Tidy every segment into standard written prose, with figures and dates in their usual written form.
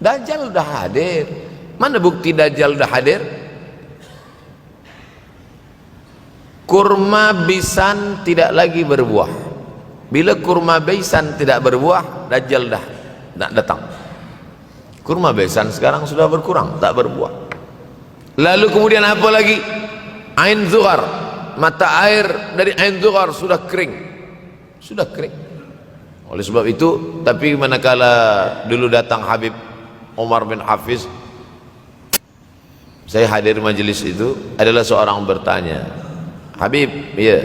Dajjal udah hadir. Mana bukti Dajjal udah hadir? Kurma bisan tidak lagi berbuah. Bila kurma bisan tidak berbuah, Dajjal dah nak datang. Kurma bisan sekarang sudah berkurang, tak berbuah. Lalu kemudian apa lagi? Ain Zuhar, mata air dari Ain Zuhar sudah kering. Sudah kering. Oleh sebab itu, tapi manakala dulu datang Habib Umar bin Hafiz, saya hadir majelis itu, adalah seorang bertanya, Habib, ya,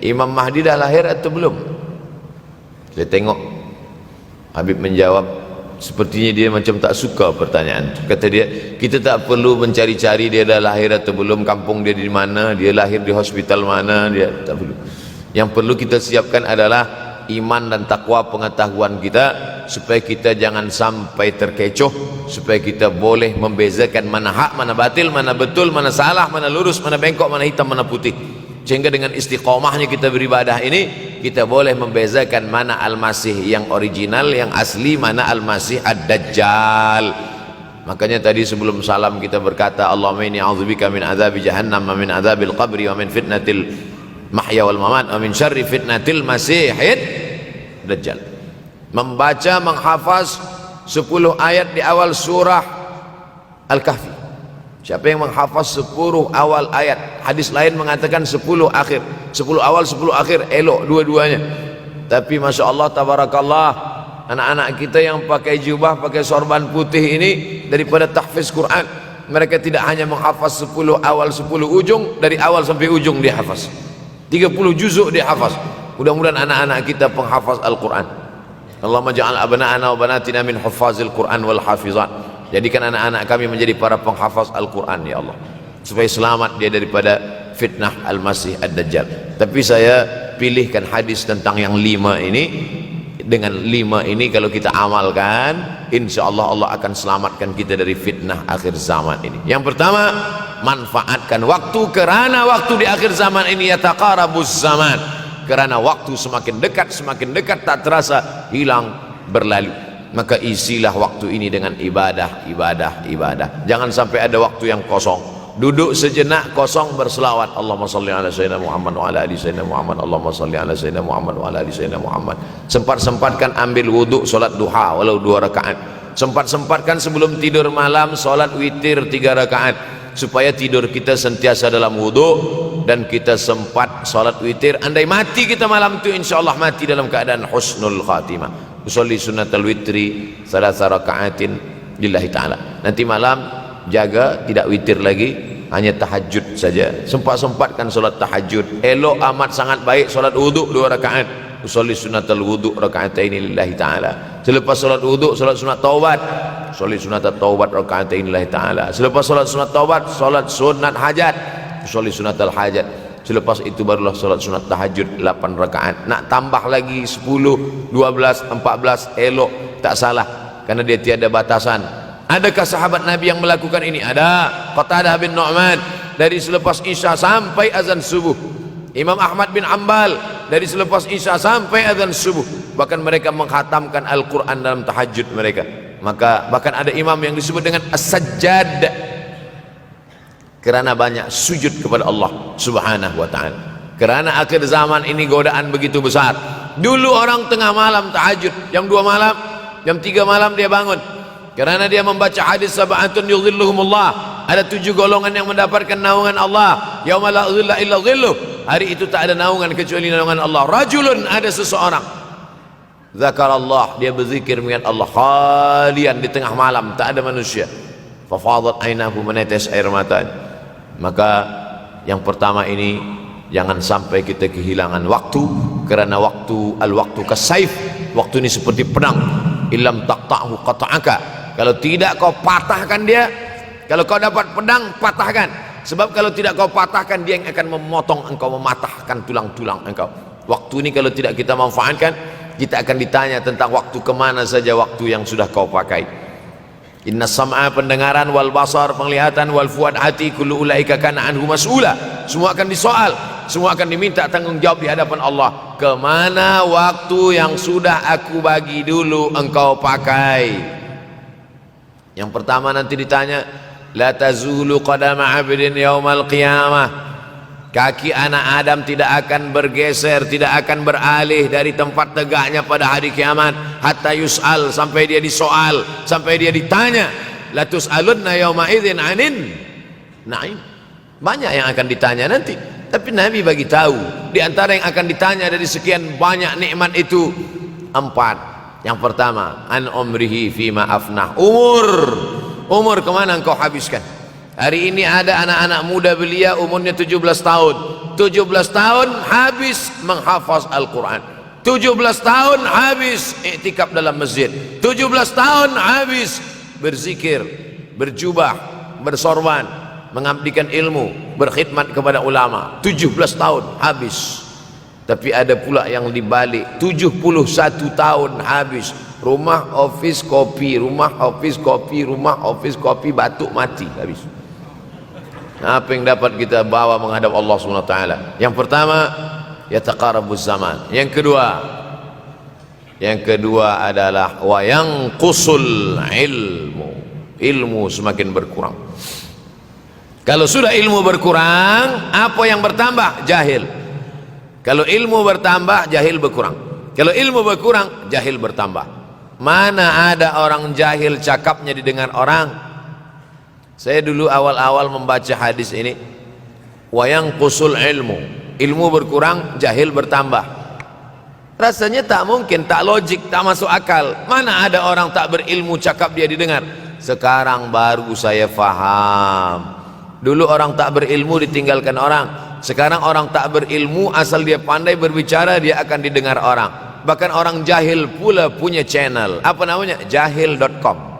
Imam Mahdi dah lahir atau belum? Saya tengok Habib menjawab, sepertinya dia macam tak suka pertanyaan. Kata dia, kita tak perlu mencari-cari dia dah lahir atau belum, kampung dia di mana, dia lahir di hospital mana, dia tak perlu. Yang perlu kita siapkan adalah iman dan takwa pengetahuan kita, supaya kita jangan sampai terkecoh, supaya kita boleh membezakan mana hak, mana batil, mana betul, mana salah, mana lurus, mana bengkok, mana hitam, mana putih. Sehingga dengan istiqomahnya kita beribadah ini, kita boleh membezakan mana Al-Masih yang original, yang asli, mana Al-Masih Ad-Dajjal. Makanya tadi sebelum salam kita berkata, Allahumma inni a'udzubika min adzabi jahannam wa min adzabil qabri wa min fitnatil mahya wal mamat wa min syarri fitnatil masihid Dajjal. Membaca, menghafaz 10 ayat di awal surah Al-Kahfi. Siapa yang menghafaz 10 awal ayat, hadis lain mengatakan 10 akhir, 10 awal 10 akhir, elok dua-duanya. Tapi Masya Allah, tabarakallah, anak-anak kita yang pakai jubah, pakai sorban putih ini, daripada tahfiz Quran, mereka tidak hanya menghafaz 10 awal 10 ujung, dari awal sampai ujung dia hafaz, 30 juzuk dia hafaz. Mudah-mudahan anak-anak kita penghafaz Al-Quran. Allahumma ja'al abna'ana wa banatina min huffazil Quran wal hafizat. Jadikan anak-anak kami menjadi para penghafaz Al-Quran, ya Allah, supaya selamat dia daripada fitnah Al-Masih Ad-Dajjal. Tapi saya pilihkan hadis tentang yang 5 ini. Dengan 5 ini kalau kita amalkan, insya Allah Allah akan selamatkan kita dari fitnah akhir zaman ini. Yang pertama, manfaatkan waktu, kerana waktu di akhir zaman ini yataqarabuz zaman, kerana waktu semakin dekat tak terasa, hilang berlalu. Maka isilah waktu ini dengan ibadah. Jangan sampai ada waktu yang kosong. Duduk sejenak kosong, berselawat, Allahumma salli ala sayyidina Muhammad wa ala ali sayyidina Muhammad, Allahumma salli ala sayyidina Muhammad wa ala ali sayyidina Muhammad. Sempat-sempatkan ambil wudhu, solat duha walau 2 rakaat. Sempat-sempatkan sebelum tidur malam solat witir 3 rakaat, supaya tidur kita sentiasa dalam wudhu dan kita sempat solat witir. Andai mati kita malam itu, insyaallah mati dalam keadaan husnul khatimah. Usolli sunnatal witri 3 rakaatin lillahi ta'ala. Nanti malam jaga tidak witir lagi, hanya tahajud saja. Sempat-sempatkan solat tahajud. Elok amat sangat baik solat wudhu 2 rakaat. Usolli sunnatal wudhu rakaatain lillahi ta'ala. Selepas solat wudhu, solat sunat taubat. Usolli sunnatat taubat rakaatain lillahi ta'ala. Selepas solat sunat taubat, solat sunat hajat. Usolli sunnatal hajat. Selepas itu barulah solat sunat tahajud 8 rakaat. Nak tambah lagi 10, 12, 14, elok, tak salah, karena dia tiada batasan. Adakah sahabat Nabi yang melakukan ini? Ada. Qatadah bin Nu'man, dari selepas Isya sampai azan subuh. Imam Ahmad bin Ambal, dari selepas Isya sampai azan subuh. Bahkan mereka menghatamkan Al-Quran dalam tahajud mereka. Maka bahkan ada imam yang disebut dengan As-Sajjad, kerana banyak sujud kepada Allah Subhanahu wa ta'ala. Kerana akhir zaman ini godaan begitu besar. Dulu orang tengah malam tahajud, jam 2 malam, jam 3 malam dia bangun, kerana dia membaca hadis sab'atun yudhilluhumullah, ada 7 golongan yang mendapatkan naungan Allah, yauma la dhilla illa dhilluh, hari itu tak ada naungan kecuali naungan Allah. Rajulun, ada seseorang, zakarallah, dia berzikir mengingat Allah, khalian, di tengah malam tak ada manusia, fafadat ainahu, menetes air matanya. Maka yang pertama ini, jangan sampai kita kehilangan waktu, kerana waktu, al-waktu kasaif, waktu ini seperti pedang, illam taqta'hu qata'aka, kalau tidak kau patahkan dia. Kalau kau dapat pedang, patahkan, sebab kalau tidak kau patahkan, dia yang akan memotong engkau, mematahkan tulang-tulang engkau. Waktu ini kalau tidak kita manfaatkan, kita akan ditanya tentang waktu, kemana saja waktu yang sudah kau pakai. Inna sam'a, pendengaran, wal basar, penglihatan, wal fuad, hati, kullu ulaika kana anhu mas'ula, semua akan disoal, semua akan diminta tanggung jawab di hadapan Allah. Kemana waktu yang sudah aku bagi dulu engkau pakai? Yang pertama nanti ditanya, la tazulu qadama 'abdin yaumal qiyamah. Kaki anak Adam tidak akan bergeser, tidak akan beralih dari tempat tegaknya pada hari kiamat hatta yus'al, sampai dia disoal, sampai dia ditanya. La tus'alunna yauma idzin 'anin na'im. Banyak yang akan ditanya nanti, tapi Nabi bagi tahu di antara yang akan ditanya dari sekian banyak nikmat itu 4. Yang pertama, an umrihi fima afnah. Umur kemana engkau habiskan? Hari ini ada anak-anak muda belia umurnya 17 tahun. 17 tahun habis menghafaz Al-Quran. 17 tahun habis iktikaf dalam masjid. 17 tahun habis berzikir, berjubah, bersorban, mengabdikan ilmu, berkhidmat kepada ulama. 17 tahun habis. Tapi ada pula yang dibalik, 71 tahun habis. Rumah, office, kopi, rumah, office, kopi, rumah, office, kopi, batuk, mati, habis. Apa yang dapat kita bawa menghadap Allah SWT? Yang pertama, yataqarabuz zaman. Yang kedua adalah wa yanqusul ilmu. Ilmu semakin berkurang. Kalau sudah ilmu berkurang, apa yang bertambah? Jahil. Kalau ilmu bertambah, jahil berkurang. Kalau ilmu berkurang, jahil bertambah. Mana ada orang jahil cakapnya didengar orang? Saya dulu awal-awal membaca hadis ini, wa yanqusul ilmu. Ilmu berkurang, jahil bertambah. Rasanya tak mungkin, tak logik, tak masuk akal. Mana ada orang tak berilmu cakap dia didengar? Sekarang baru saya faham. Dulu orang tak berilmu ditinggalkan orang. Sekarang orang tak berilmu asal dia pandai berbicara, dia akan didengar orang. Bahkan orang jahil pula punya channel. Apa namanya? Jahil.com.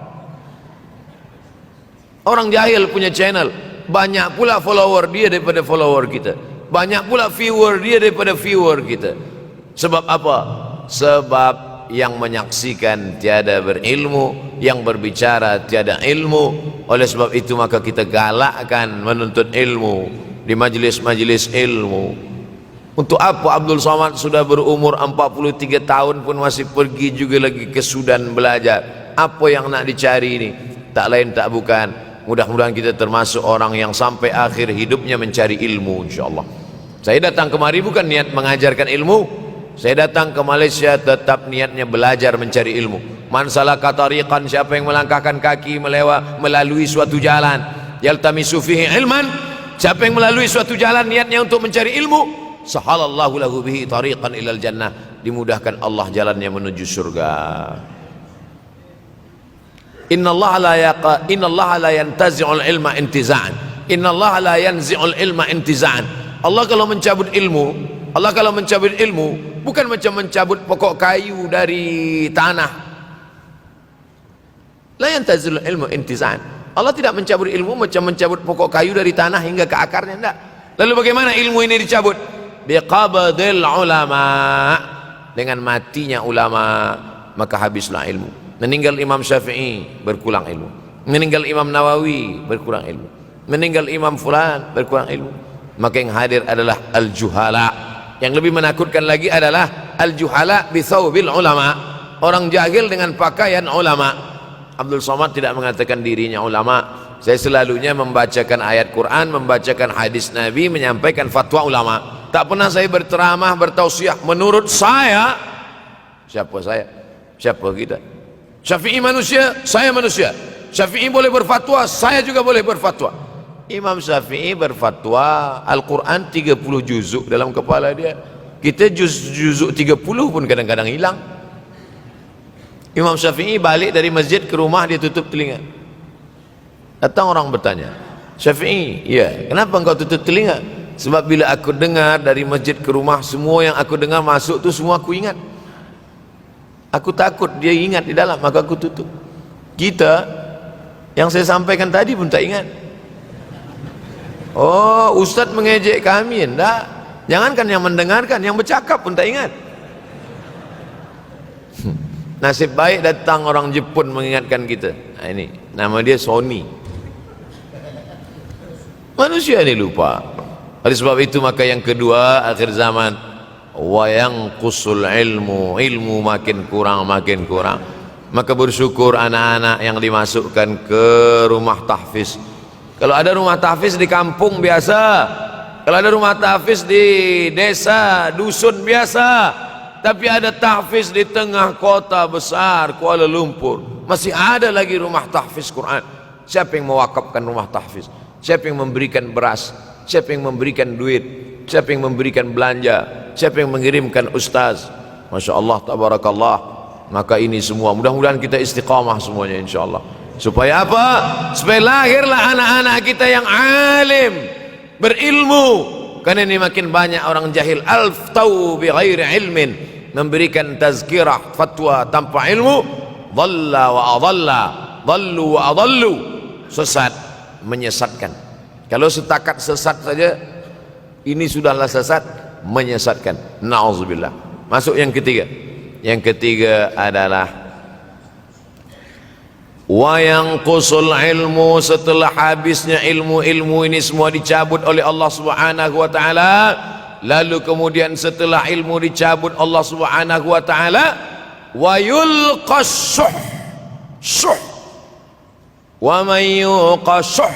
Orang jahil punya channel. Banyak pula follower dia daripada follower kita. Banyak pula viewer dia daripada viewer kita. Sebab apa? Sebab yang menyaksikan tiada berilmu, yang berbicara tiada ilmu. Oleh sebab itu maka kita galakkan menuntut ilmu di majlis-majlis ilmu. Untuk apa Abdul Somad sudah berumur 43 tahun pun masih pergi juga lagi ke Sudan belajar? Apa yang nak dicari ini? Tak lain tak bukan, mudah-mudahan kita termasuk orang yang sampai akhir hidupnya mencari ilmu, insyaAllah. Saya datang kemari bukan niat mengajarkan ilmu. Saya datang ke Malaysia tetap niatnya belajar mencari ilmu. Man salaka tariqan, siapa yang melangkahkan kaki melalui suatu jalan, yaltamisu fihi ilman, siapa yang melalui suatu jalan niatnya untuk mencari ilmu, sahalallahu lahu bihi tariqan ilal jannah, dimudahkan Allah jalannya menuju surga. Innallaha la yantazi'ul ilma intiza'an. Innallaha la yanzi'ul ilma intiza'an. Allah kalau mencabut ilmu, bukan macam mencabut pokok kayu dari tanah. La yantazi'ul ilmu intiza'an. Allah tidak mencabut ilmu macam mencabut pokok kayu dari tanah hingga ke akarnya, tidak. Lalu bagaimana ilmu ini dicabut? Biqabdil ulama. Dengan matinya ulama maka habislah ilmu. Meninggal Imam Syafi'i, berkurang ilmu. Meninggal Imam Nawawi, berkurang ilmu. Meninggal Imam Fulan, berkurang ilmu. Maka yang hadir adalah al-juhala. Yang lebih menakutkan lagi adalah al-juhala bithawbil ulama. Orang jahil dengan pakaian ulama. Abdul Somad tidak mengatakan dirinya ulama. Saya selalunya membacakan ayat Quran, membacakan hadis Nabi, menyampaikan fatwa ulama. Tak pernah saya berceramah, bertausiah. Menurut saya, siapa saya? Siapa kita? Syafi'i manusia, saya manusia. Syafi'i boleh berfatwa, saya juga boleh berfatwa. Imam Syafi'i berfatwa Al-Quran 30 juzuk dalam kepala dia. Kita juzuk 30 pun kadang-kadang hilang. Imam Syafi'i balik dari masjid ke rumah, dia tutup telinga. Datang orang bertanya, Syafi'i, ya, kenapa engkau tutup telinga? Sebab bila aku dengar dari masjid ke rumah, semua yang aku dengar masuk tu semua aku ingat. Aku takut dia ingat di dalam, maka aku tutup. Kita yang saya sampaikan tadi pun tak ingat. Oh, Ustaz mengejek kami, enggak. Jangankan yang mendengarkan, yang bercakap pun tak ingat. Nasib baik datang orang Jepun mengingatkan kita. Nah, ini nama dia Sony. Manusia ini lupa. Oleh sebab itu maka yang kedua akhir zaman, wa yanqusul ilmu, ilmu makin kurang. Maka bersyukur anak-anak yang dimasukkan ke rumah tahfiz. Kalau ada rumah tahfiz di kampung biasa, kalau ada rumah tahfiz di desa, dusun biasa, tapi ada tahfiz di tengah kota besar Kuala Lumpur, masih ada lagi rumah tahfiz Quran. Siapa yang mewakafkan rumah tahfiz? Siapa yang memberikan beras? Siapa yang memberikan duit? Siapa yang memberikan belanja? Siapa yang mengirimkan ustaz? Masya Allah, tabarakallah. Maka ini semua mudah-mudahan kita istiqamah semuanya insyaallah. Supaya apa? Supaya lahirlah anak-anak kita yang alim, berilmu. Karena ini makin banyak orang jahil, alftau bi ghairi ilmin, memberikan tazkirah fatwa tanpa ilmu, dhalla wa adalla, dhallu wa adallu, sesat, menyesatkan. Kalau setakat sesat saja ini sudahlah sesat, menyesatkan. Nauzubillah. Masuk yang ketiga. Yang ketiga adalah wa yanqusul ilmu, setelah habisnya ilmu-ilmu ini semua dicabut oleh Allah Subhanahu wa taala, lalu kemudian setelah ilmu dicabut Allah Subhanahu wa taala, wa yulqas syuh wa may yuqashuh,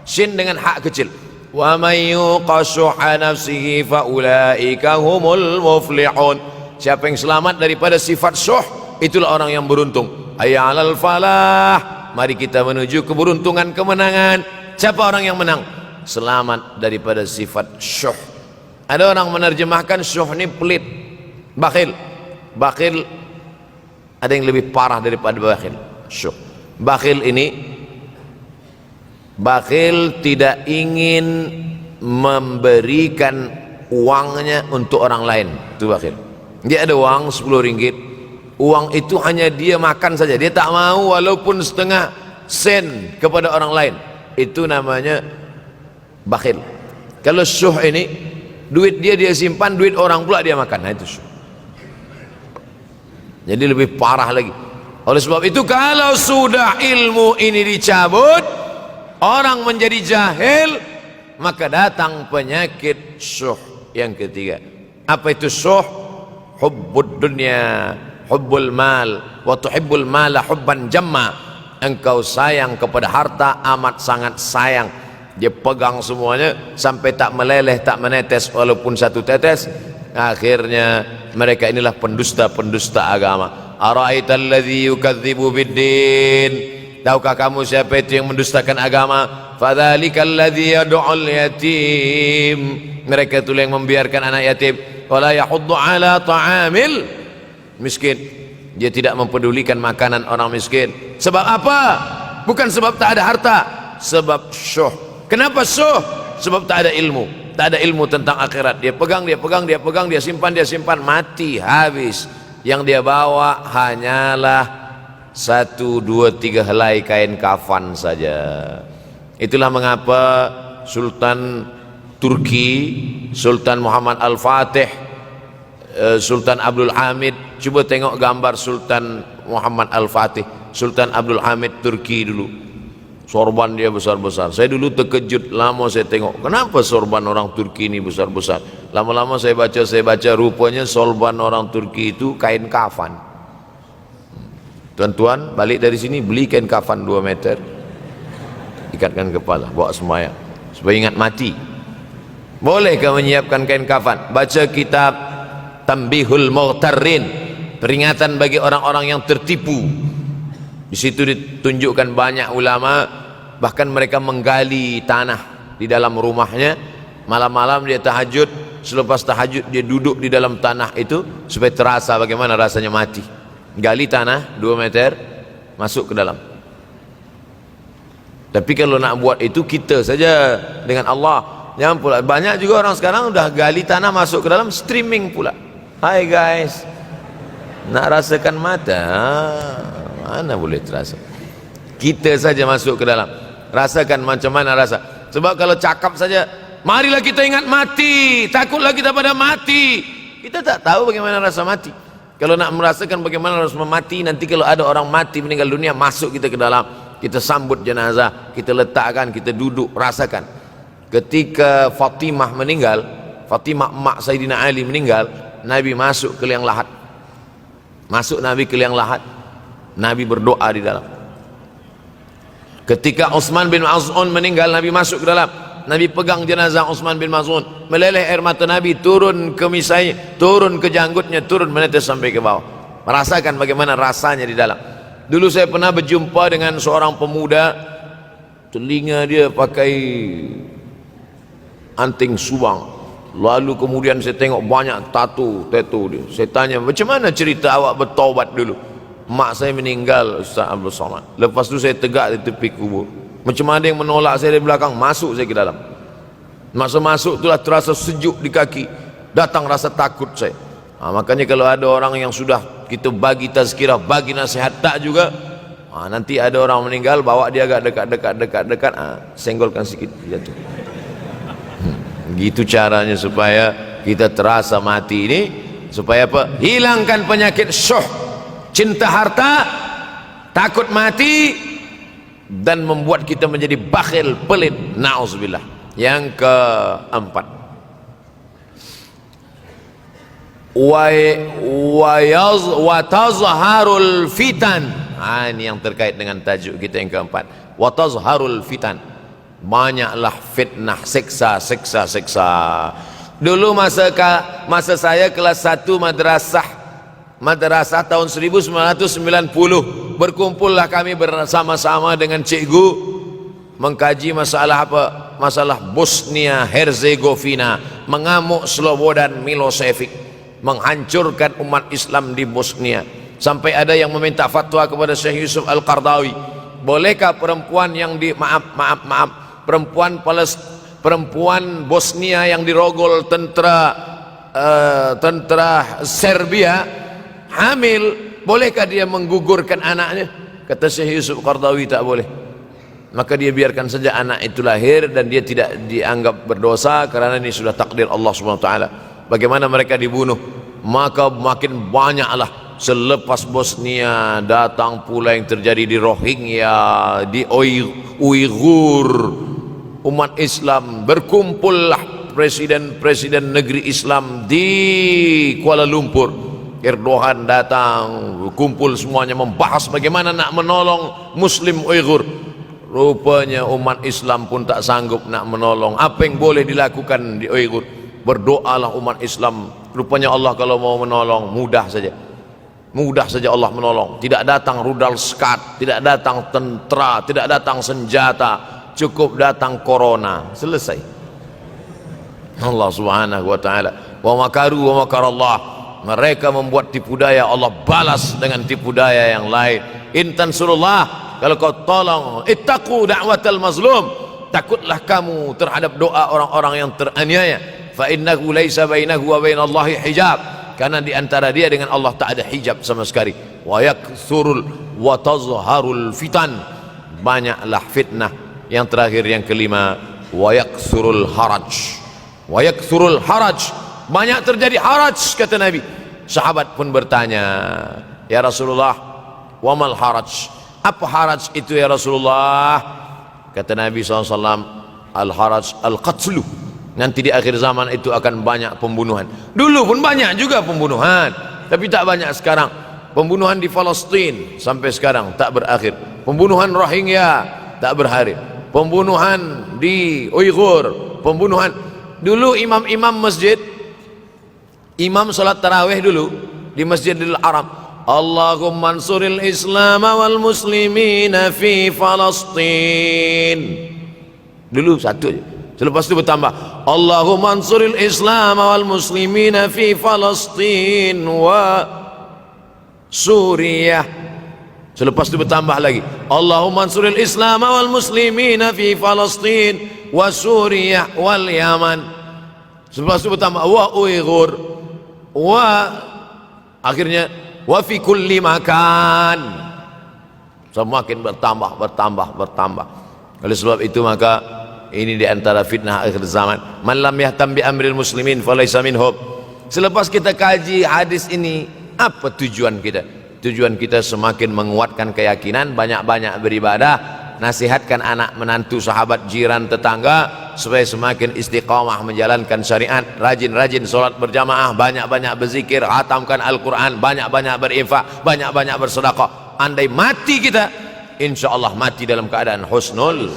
sin dengan hak kecil, wa may yuqashuh nafsihi fa ulaika humul muflihun. Siapa yang selamat daripada sifat syuh, itulah orang yang beruntung. Hayya 'alal falah, mari kita menuju keberuntungan, kemenangan. Siapa orang yang menang? Selamat daripada sifat syuh. Ada orang menerjemahkan syuh ini pelit, bakhil. Bakhil ada yang lebih parah daripada bakhil. Syuh. Bakhil ini, bakhil tidak ingin memberikan uangnya untuk orang lain. Itu bakhil. Dia ada uang 10 ringgit, uang itu hanya dia makan saja, dia tak mau walaupun setengah sen kepada orang lain. Itu namanya bakhil. Kalau syuh ini, duit dia simpan, duit orang pula dia makan. Nah itu syuh. Jadi lebih parah lagi. Oleh sebab itu kalau sudah ilmu ini dicabut, orang menjadi jahil, maka datang penyakit syuh yang ketiga. Apa itu syuh? Hubbud dunya, hubbul mal, wa tuhibbul mala hubban jamma. Engkau sayang kepada harta amat sangat sayang. Dia pegang semuanya sampai tak meleleh, tak menetes walaupun satu tetes. Akhirnya mereka inilah pendusta-pendusta agama. Ara'aital ladzi yukadzibu biddin, tahukah kamu siapa itu yang mendustakan agama? Fadzalikal ladzi yad'ul yatim, mereka itu yang membiarkan anak yatim. Wala yahuddu ala ta'amil miskin, dia tidak mempedulikan makanan orang miskin. Sebab apa? Bukan sebab tak ada harta, sebab syuh. Kenapa syuh? Sebab tak ada ilmu. Tak ada ilmu tentang akhirat. Dia pegang, dia simpan, mati, habis. Yang dia bawa hanyalah 1, 2, 3 helai kain kafan saja. Itulah mengapa Sultan Turki, Sultan Muhammad Al-Fatih, Sultan Abdul Hamid, coba tengok gambar Sultan Muhammad Al-Fatih, Sultan Abdul Hamid Turki dulu. Sorban dia besar-besar. Saya dulu terkejut, lama saya tengok, kenapa sorban orang Turki ini besar-besar. Lama-lama saya baca, rupanya sorban orang Turki itu kain kafan. Tuan-tuan balik dari sini beli kain kafan 2 meter, ikatkan kepala, bawa sembahyang supaya ingat mati. Bolehkah menyiapkan kain kafan? Baca kitab Tanbihul Mughtarrin, peringatan bagi orang-orang yang tertipu. Di situ ditunjukkan banyak ulama, bahkan mereka menggali tanah di dalam rumahnya. Malam-malam dia tahajud, selepas tahajud dia duduk di dalam tanah itu supaya terasa bagaimana rasanya mati. Gali tanah 2 meter, masuk ke dalam. Tapi kalau nak buat itu kita saja dengan Allah. Jangan pula, banyak juga orang sekarang udah gali tanah masuk ke dalam, streaming pula. Hai guys, nak rasakan mata? Mana boleh terasa? Kita saja masuk ke dalam, rasakan macam mana rasa. Sebab kalau cakap saja, marilah kita ingat mati, takutlah kita pada mati, kita tak tahu bagaimana rasa mati. Kalau nak merasakan bagaimana rasa mati, nanti kalau ada orang mati meninggal dunia, masuk kita ke dalam, kita sambut jenazah, kita letakkan, kita duduk, rasakan. Ketika Fatimah meninggal, Fatimah emak Sayyidina Ali meninggal, Nabi masuk ke liang lahat. Masuk Nabi ke liang lahat. Nabi berdoa di dalam. Ketika Utsman bin Maz'un meninggal, Nabi masuk ke dalam. Nabi pegang jenazah Utsman bin Maz'un, meleleh air mata Nabi turun ke misai, turun ke janggutnya, turun menetes sampai ke bawah. Merasakan bagaimana rasanya di dalam. Dulu saya pernah berjumpa dengan seorang pemuda, telinga dia pakai anting subang. Lalu kemudian saya tengok banyak tato dia. Saya tanya, macam mana cerita awak bertaubat dulu? Mak saya meninggal, Ustaz Abdul Somad. Lepas tu saya tegak di tepi kubur. Macam ada yang menolak saya dari belakang, masuk saya ke dalam. Masa masuk itulah terasa sejuk di kaki. Datang rasa takut saya. Makanya kalau ada orang yang sudah kita bagi tazkirah, bagi nasihat tak juga, nanti ada orang meninggal, bawa dia agak dekat, senggolkan sikit, jatuh. Gitu caranya supaya kita terasa mati ini, supaya apa? Hilangkan penyakit syuh, cinta harta, takut mati, dan membuat kita menjadi bakhil, pelit. Na'udzubillah. Yang keempat, wa tazharul fitan. Ini yang terkait dengan tajuk kita yang keempat. Wa tazharul fitan. Banyaklah fitnah, siksa. Dulu masa saya kelas 1 madrasah tahun 1990, berkumpullah kami bersama-sama dengan cikgu mengkaji masalah apa? Masalah Bosnia Herzegovina, mengamuk Slobodan Milosevic, menghancurkan umat Islam di Bosnia. Sampai ada yang meminta fatwa kepada Syekh Yusuf Al-Qardawi, bolehkah perempuan yang perempuan Bosnia yang dirogol tentara Serbia hamil, bolehkah dia menggugurkan anaknya? Kata Syekh Yusuf Qardawi, tak boleh. Maka dia biarkan saja anak itu lahir dan dia tidak dianggap berdosa karena ini sudah takdir Allah SWT. Bagaimana mereka dibunuh? Maka makin banyaklah selepas Bosnia datang pula yang terjadi di Rohingya, di Uighur. Umat Islam berkumpullah presiden-presiden negeri Islam di Kuala Lumpur. Erdogan datang, kumpul semuanya membahas bagaimana nak menolong Muslim Uighur. Rupanya umat Islam pun tak sanggup nak menolong. Apa yang boleh dilakukan di Uighur? Berdoalah umat Islam. Rupanya Allah kalau mau menolong mudah saja. Mudah saja Allah menolong. Tidak datang rudal skat, tidak datang tentera, tidak datang senjata, cukup datang corona, selesai. Allah Subhanahu wa taala, wa makaru wa makarallah. Mereka membuat tipu daya, Allah balas dengan tipu daya yang lain. In tansurullah, kalau kau tolong, ittaqu da'watal mazlum, takutlah kamu terhadap doa orang-orang yang teraniaya. Fa innahu laisa bainahu wa bainallahi hijab, karena di antara dia dengan Allah tak ada hijab sama sekali. Wa yakthurul wa tazharul fitan, banyaklah fitnah. Yang terakhir, yang kelima, wa yakthurul haraj. Wa yakthurul haraj, banyak terjadi haraj, kata Nabi. Sahabat pun bertanya, ya Rasulullah, wa mal haraj? Apa haraj itu ya Rasulullah? Kata Nabi SAW, al-haraj al-qatlu. Nanti di akhir zaman itu akan banyak pembunuhan. Dulu pun banyak juga pembunuhan, tapi tak banyak sekarang. Pembunuhan di Palestina sampai sekarang tak berakhir. Pembunuhan Rohingya tak berakhir. Pembunuhan di Uighur, pembunuhan. Dulu imam-imam masjid, imam salat tarawih dulu di Masjidil Haram, Allahumma ansuril Islam wal muslimina fi Palestin. Dulu satu aja. Selepas itu bertambah, Allahumma ansuril Islam wal muslimina fi Palestin wa Suriah. Selepas itu bertambah lagi, Allahumma ansuril Islam wal muslimina fi Palestin wa Suriah wal Yaman. Selepas itu bertambah wa Uighur, wa akhirnya wa fi kulli makan. Semakin bertambah. Oleh sebab itu maka ini di antara fitnah akhir zaman. Man lam yahtam bi amril muslimin falaysa minhum. Selepas kita kaji hadis ini, apa tujuan kita? Tujuan kita semakin menguatkan keyakinan, banyak-banyak beribadah, nasihatkan anak menantu, sahabat, jiran, tetangga supaya semakin istiqamah menjalankan syariat, rajin-rajin solat berjamaah, banyak-banyak berzikir, hatamkan Al-Quran, banyak-banyak berinfak, banyak-banyak bersedekah. andai mati kita, insya Allah mati dalam keadaan husnul.